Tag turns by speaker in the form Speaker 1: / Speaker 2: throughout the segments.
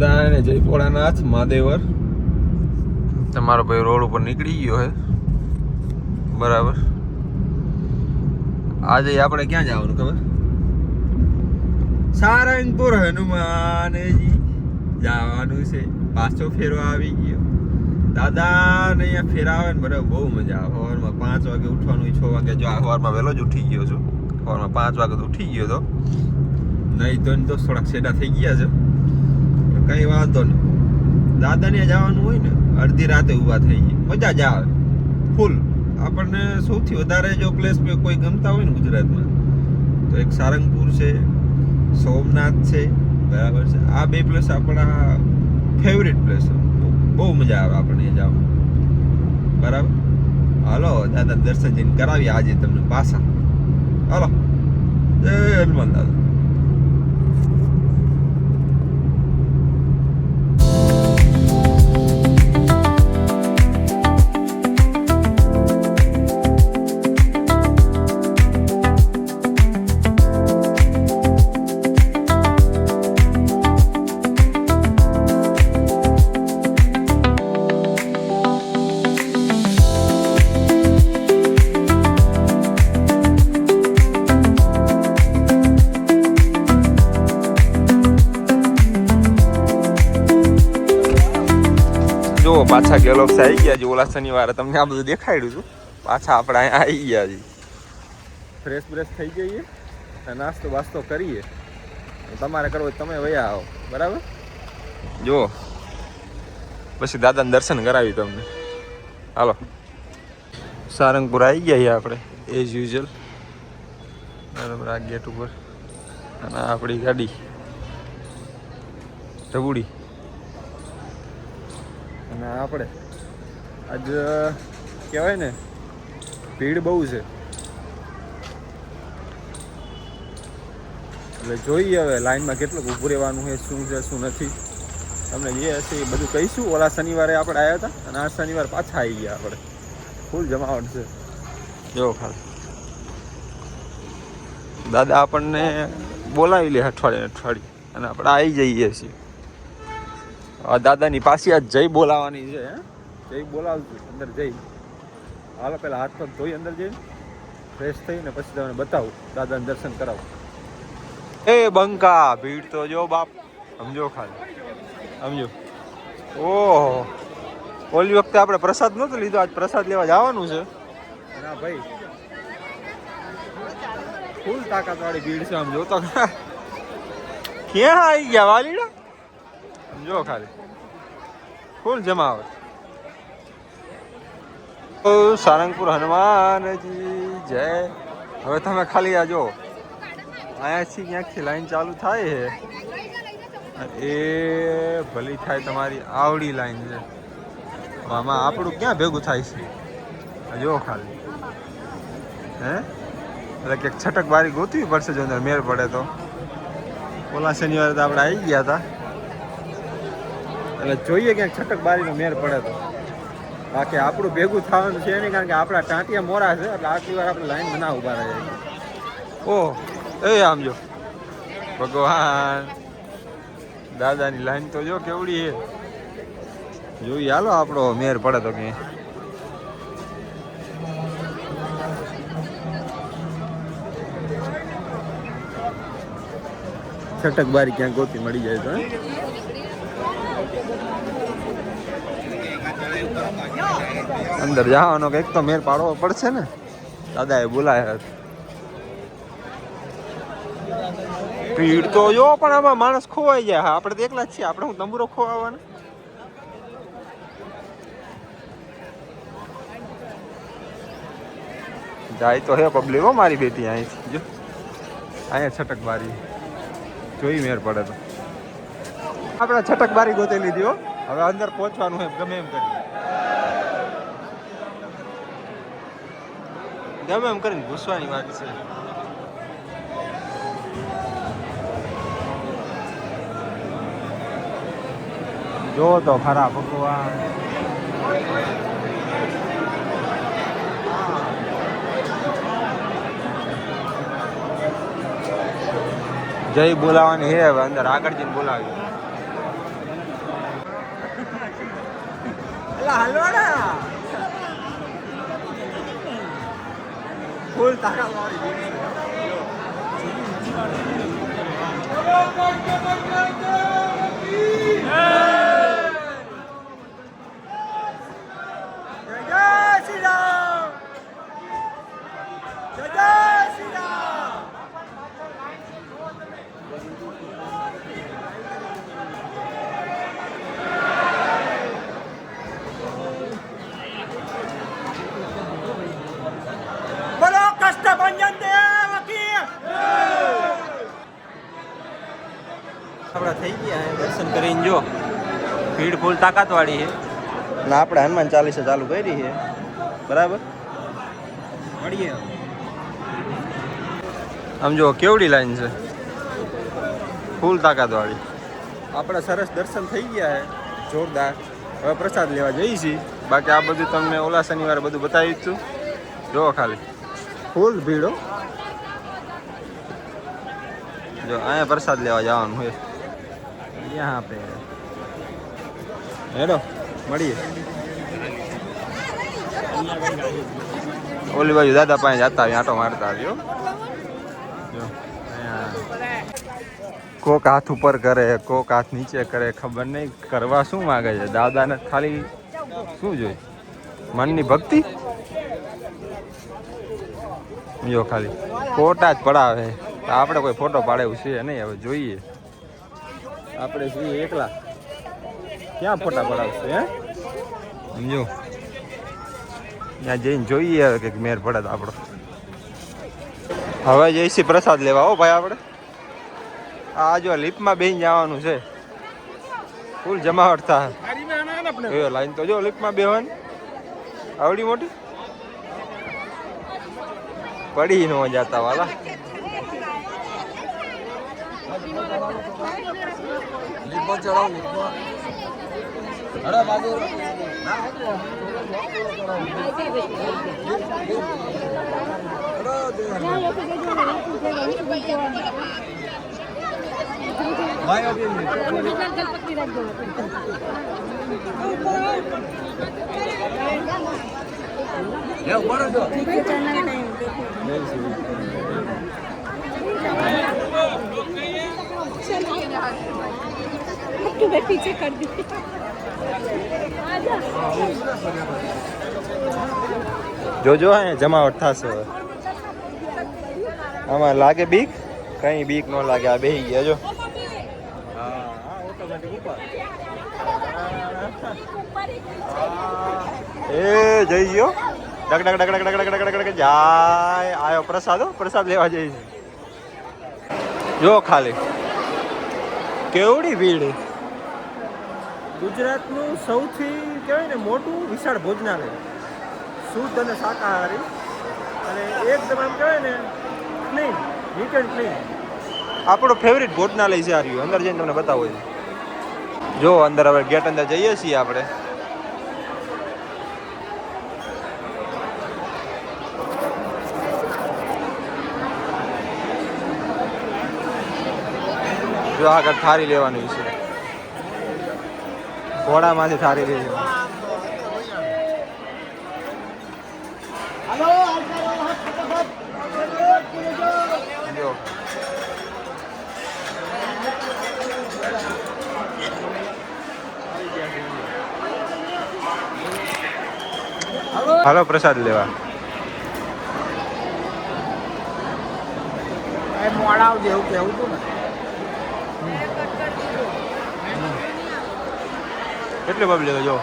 Speaker 1: બધાને જય ભોળાનાથ મહાદેવર. તમારો ભાઈ રોડ ઉપર નીકળી ગયો હે. બરાબર. આજે આપણે ક્યાં જવાનું ખબર? સારંગપુર હનુમાનજી જવાનું છે. પાછો ફેરો આવી ગયો. દાદાને અહીંયા ફેરાવે ને બરાબર બહુ મજા આવે. સવારમાં 5 વાગે ઉઠવાનું, 6 વાગે. જો સવારમાં વહેલો જ ઉઠી ગયો છું. સવારમાં 5 વાગે તો ઉઠી ગયો તો નહીં તો થોડાક સેડા થઈ ગયા છે. કઈ વાંધો નહીં. દાદાને જવાનું હોય ને અડધી રાતે ઊભા થઈ ગઈ, મજા જ આવે ફૂલ. આપણને સૌથી વધારે જો પ્લેસ કોઈ ગમતા હોય ને ગુજરાતમાં તો એક સારંગપુર છે, સોમનાથ છે, બરાબર છે. આ બે પ્લેસ આપણા ફેવરેટ પ્લેસ છે. બહુ મજા આવે આપણને જવાનું. બરાબર. હાલો દાદા દર્શન જઈને કરાવીએ આજે તમને પાછા. હાલો, જય હનુમાન દાદા. પાછા ગેલોક્સ આવી ગયા છે. ઓલા શનિવારે તમને આ બધું દેખાડ્યું હતું. પાછા આપણે અહીંયા આવી ગયા છીએ. ફ્રેશ બ્રેશ થઈ જઈએ, નાસ્તો બાસ્તો કરીએ. તમારે કરવો તમે વયા આવો. બરાબર. જો પછી દાદાને દર્શન કરાવી તમને. હાલો, સારંગપુર આવી ગયા છીએ આપણે એઝ યુઝ્યુઅલ. બરાબર. આ ગેટ ઉપર અને આપણી ગાડી ઢબુડી. અને આપણે આજ કહેવાય ને ભીડ બહુ છે, એટલે જોઈએ હવે લાઈનમાં કેટલું ઊભું રહેવાનું છે, શું છે શું નથી. તમને જે હશે એ બધું કહીશું. ઓલા શનિવારે આપણે આવ્યા હતા અને આ શનિવાર પાછા આવી ગયા. આપણે ફૂલ જમાવટ છે. જો ખાલી દાદા આપણને બોલાવી લે અઠવાડિયે અને આપણે આવી જઈએ છીએ. દાદાની પાસે આજ જય બોલાવાની છે. જય બોલાવશું અંદર જઈ. હાલો પેલા હાથ પગ ધોઈ અંદર જઈને ફ્રેશ થઈને પછી તમને બતાવું, દાદાને દર્શન કરાવું. એ બંકા ભીડ તો જો બાપ, સમજો ખાલી સમજો. ઓહો, ઓલી વખતે આપણે પ્રસાદ નહોતો લીધો, આજ પ્રસાદ લેવા જવાનું છે. અને આ ભાઈ ફૂલ તાકાત વાળી ભીડ છે. આમ જોતો ક્યાં આવી ગયા વાલીડા, સમજો ખાલી ફૂલ જમાવટ. સારંગપુર હનુમાનજી જય. હવે તમે ખાલી આ જો અહીંયાથી ક્યાંકથી લાઈન ચાલુ થાય છે, એ ભલી થાય તમારી આવડી લાઈન છે. આમાં આપણું ક્યાં ભેગું થાય છે જો ખાલી. હે એટલે કે છટક બારી ગોતવી પડશે જો અંદર મેળ પડે તો. ઓલા શનિવારે તો આપણે આવી ગયા હતા, એટલે જોઈએ ક્યાંક છટક બારીનો મેળ પડે તો. બાકી આપણું ભેગું થવાનું છે નહીં, કારણ કે આપણા ટાંટિયા મોરા છે. એટલે આટલી વાર આપણે લાઈન ના ઉભા રહે. ઓહ એ આમ જો ભગવાન, દાદાની લાઈન તો જો કેવડી છે. જોઈએ હાલો આપણો મેળ પડે તો ક્યાંય. છટક બારી ક્યાંક ગોતી મળી જાય તો. અંદર જવાનો કંઈક તો મેર પાડવો પડશે ને. દાદાએ બોલાયા. ભીડ તો જો પણ આમાં માણસ ખોવાઈ જાય. હા આપણે તો એકલા જ છીએ. આપણે હું તંબુરો ખોવાવાનો. જાય તો હે પબ્લિક હો મારી બેટી. અહીંથી જો અહીંયા છટક બારી જોઈ મેર પડે તો. આપણે છટક બારી ગોતી લીધી હો. હવે અંદર પહોંચવાનું હોય ગમે એમ કરી, ગમે એમ કરીને ઘૂસવાની વાત છે. જો તો ખરા ભગવાન. જય બોલાવાની હે. હવે અંદર આગળ જઈને બોલાવી. ફૂલ તાકાત વાળી આપણા થઈ ગયા હે દર્શન કરીને જો ભીડ ફૂલ તાકાતવાળી છે અને આપણે હનુમાન ચાલીસા ચાલુ કરી છે બરાબર મળીએ આમ જો કેવડી લાઈન છે ફૂલ તાકાતવાળી આપણા સરસ દર્શન થઈ ગયા છે જોરદાર હવે પ્રસાદ લેવા જઈએ છીએ બાકી આ બધું તમને ઓલા શનિવારે બધું બતાવી છું જો ખાલી ફૂલ ભીડો જો અહીંયા પ્રસાદ લેવા જવાનું હોય यहाँ पे हेलो મળીએ ઓલી બાજુ દાદા પાસે જતા આવી આંટો મારતા આવ્યો કોક હાથ ઉપર કરે કોક હાથ નીચે કરે ખબર નહીં કરવા શું માગે છે દાદાને ખાલી શું જોઈએ મનની ભક્તિ જો ખાલી ફોટા જ પડાવે આપણે કોઈ ફોટો પાડેવું છે નહીં હવે જોઈએ આપણે છીએ એકલા ક્યાં ફોટા પડાવશે હે સમજો ત્યાં જઈને જોઈએ હવે કંઈક મેર પડે તો આપણો હવે જઈશી પ્રસાદ લેવા હો ભાઈ આપણે આ જો લિફ્ટમાં બેસી જવાનું છે ફૂલ જમાવટ થાય લાઈન તો જો લિફ્ટમાં બેવાની આવડી મોટી પડી ન જતા વાલા
Speaker 2: पीछे कर दी
Speaker 1: જો હે જમાવટ થશે હવે આમાં લાગે બીક કઈ બીક ન લાગે આ બેહી ગયા જો એ જઈ ગયો duck duck duck duck duck duck duck duck જાય આયો પ્રસાદ લેવા જઈ જો ખાલી કેવડી ભીડ ગુજરાતનું સૌથી કહેવાય ને મોટું વિશાળ ભોજનાલય શુદ્ધ અને શાકાહારી અને એકદમ આમ કહેવાય ને ક્લીન નીટ એન્ડ ક્લીન આપણો ફેવરિટ ભોજનાલય છે આ રહ્યું અંદર જઈને તમને બતાવો છે જો અંદર હવે ગેટ અંદર જઈએ છીએ આપણે જો આગળ થારી લેવાની છે ઘોડામાંથી થારી લઈ જો હાલો પ્રસાદ લેવા મોડા આવજે એવું કેવું હતું ને કેટલો પબ્લિક જો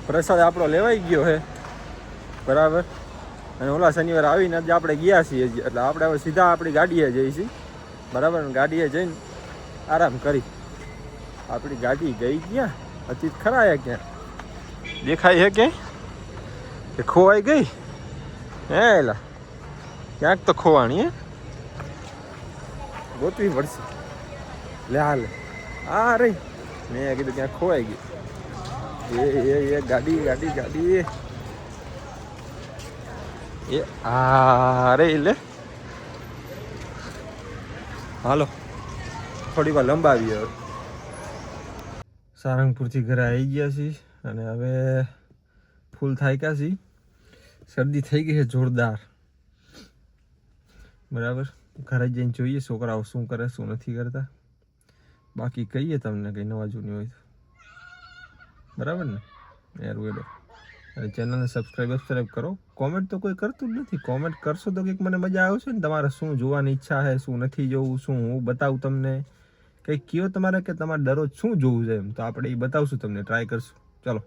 Speaker 1: પ્રસાદ આપણો લેવાઈ ગયો છે બરાબર અને ઓલા શનિવારે આવીને આજે આપણે ગયા છીએ એટલે આપણે હવે સીધા આપણી ગાડીએ જઈશું બરાબર ગાડીએ જઈને આરામ કરી આપણી ગાડી ગઈ ક્યાં હતી ખરા ક્યાં દેખાય છે કે ખોવાઈ ગઈ હે એલા ક્યાંક તો ખોવાણી હે ગોતવી પડશે લે હાલ આ રહી મેં કીધું ક્યાંક ખોવાઈ ગઈ એ ગાડી ગાડી ગાડી એ આ રે લે હાલો થોડી વાર લંબાવી હવે સારંગપુરથી ઘરે આવી ગયા છીએ અને હવે ફૂલ થાક્યા છીએ. શરદી થઈ ગઈ છે જોરદાર. બરાબર, ઘરે જઈને જોઈએ છોકરાઓ શું કરે શું નથી કરતા. બાકી કહીએ તમને કંઈ નવા જૂની હોય તો. બરાબર ને યાર વેડો. અને ચેનલને સબસ્ક્રાઈબ કરો. કોમેન્ટ તો કોઈ કરતું જ નથી. કોમેન્ટ કરશો તો કંઈક મને મજા આવશે ને. તમારે શું જોવાની ઈચ્છા છે, શું નથી જોવું, શું હું બતાવું તમને, કંઈક કહો તમારે કે તમારે દરરોજ શું જોવું છે એમ, તો આપણે એ બતાવશું તમને, ટ્રાય કરશું. ચાલો.